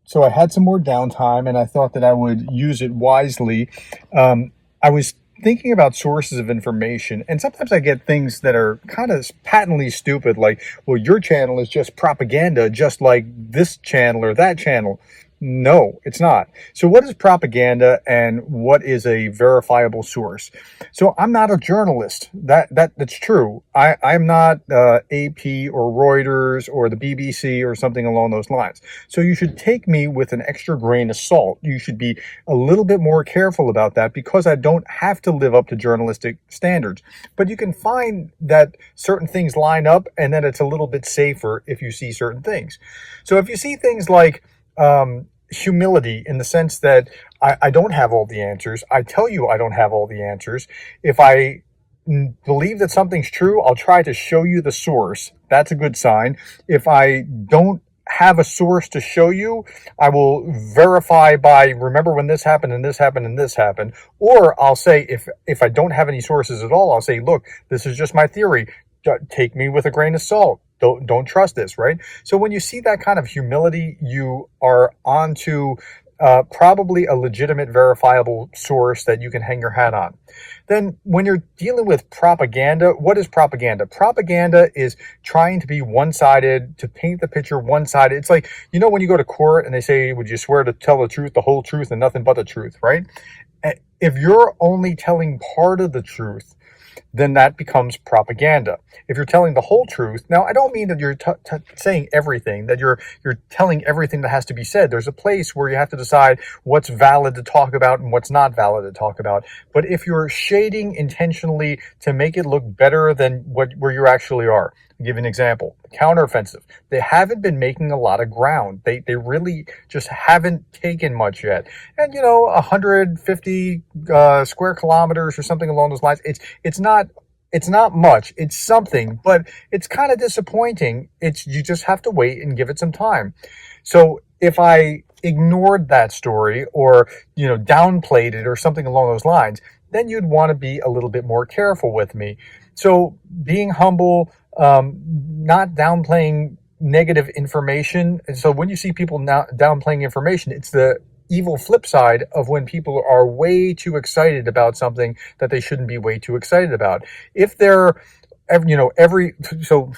So I had some more downtime and I thought that I would use it wisely. I was thinking about sources of information, and sometimes I get things that are kind of patently stupid, like, well, your channel is just propaganda, just like this channel or that channel. No, it's not. So what is propaganda and what is a verifiable source? So I'm not a journalist. That's true. I'm not AP or Reuters or the BBC or something along those lines. So you should take me with an extra grain of salt. You should be a little bit more careful about that because I don't have to live up to journalistic standards. But you can find that certain things line up and that it's a little bit safer if you see certain things. So if you see things like humility, in the sense that I don't have all the answers. I tell you I don't have all the answers. If I believe that something's true, I'll try to show you the source. That's a good sign. If I don't have a source to show you, I will verify by, remember when this happened and this happened and this happened. Or I'll say, if I don't have any sources at all, I'll say, look, this is just my theory. Take me with a grain of salt. Don't trust this, right? So when you see that kind of humility, you are onto probably a legitimate, verifiable source that you can hang your hat on. Then when you're dealing with propaganda, what is propaganda? Propaganda is trying to be one-sided, to paint the picture one-sided. It's like, when you go to court and they say, would you swear to tell the truth, the whole truth, and nothing but the truth, right? If you're only telling part of the truth, then that becomes propaganda. If you're telling the whole truth, now I don't mean that you're saying everything, that you're telling everything that has to be said. There's a place where you have to decide what's valid to talk about and what's not valid to talk about. But if you're shading intentionally to make it look better than where you actually are, I'll give you an example. Counteroffensive. They haven't been making a lot of ground. They really just haven't taken much yet. And 150 square kilometers or something along those lines. It's not much. It's something, but it's kind of disappointing. You just have to wait and give it some time. So if I ignored that story or downplayed it or something along those lines, then you'd want to be a little bit more careful with me. So being humble, not downplaying negative information. And so when you see people now downplaying information, it's the evil flip side of when people are way too excited about something that they shouldn't be way too excited about. If they're, so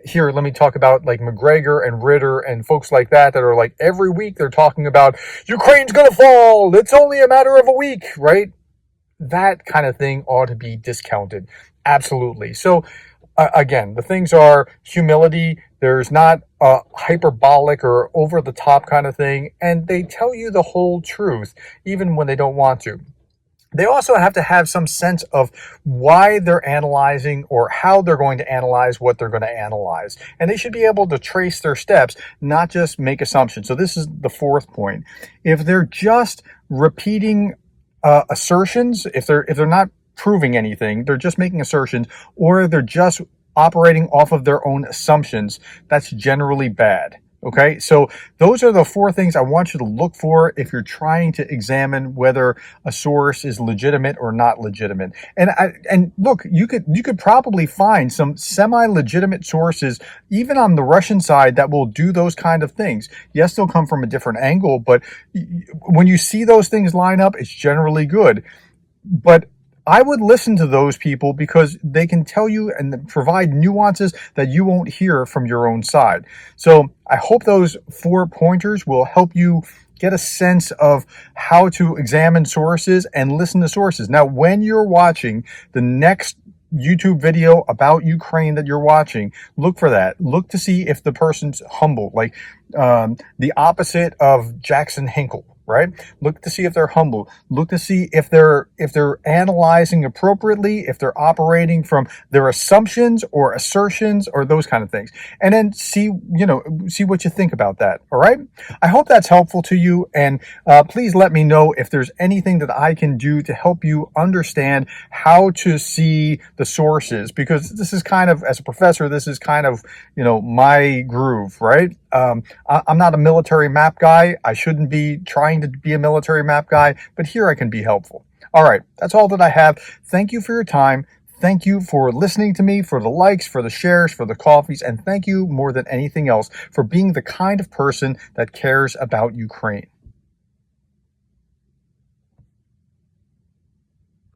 here, let me talk about like McGregor and Ritter and folks like that are like every week they're talking about Ukraine's going to fall. It's only a matter of a week, right? That kind of thing ought to be discounted. Absolutely. So again, the things are humility. There's not a hyperbolic or over the top kind of thing. And they tell you the whole truth, even when they don't want to. They also have to have some sense of why they're analyzing or how they're going to analyze what they're going to analyze. And they should be able to trace their steps, not just make assumptions. So this is the fourth point. If they're just repeating assertions, if they're not proving anything, they're just making assertions, or they're just operating off of their own assumptions, that's generally bad. Okay, so those are the four things I want you to look for if you're trying to examine whether a source is legitimate or not legitimate. And look, you could probably find some semi-legitimate sources even on the Russian side that will do those kind of things. Yes, they'll come from a different angle, but when you see those things line up, it's generally good. But I would listen to those people because they can tell you and provide nuances that you won't hear from your own side. So I hope those 4 pointers will help you get a sense of how to examine sources and listen to sources. Now, when you're watching the next YouTube video about Ukraine that you're watching, look for that. Look to see if the person's humble, like the opposite of Jackson Hinkle. Right? Look to see if they're humble. Look to see if they're analyzing appropriately, if they're operating from their assumptions or assertions or those kind of things. And then see what you think about that. All right? I hope that's helpful to you. And please let me know if there's anything that I can do to help you understand how to see the sources, because this is kind of, as a professor, this is kind of, my groove, right? I'm not a military map guy. I shouldn't be trying to be a military map guy, but here I can be helpful. All right, that's all that I have. Thank you for your time. Thank you for listening to me, for the likes, for the shares, for the coffees, and thank you more than anything else for being the kind of person that cares about Ukraine.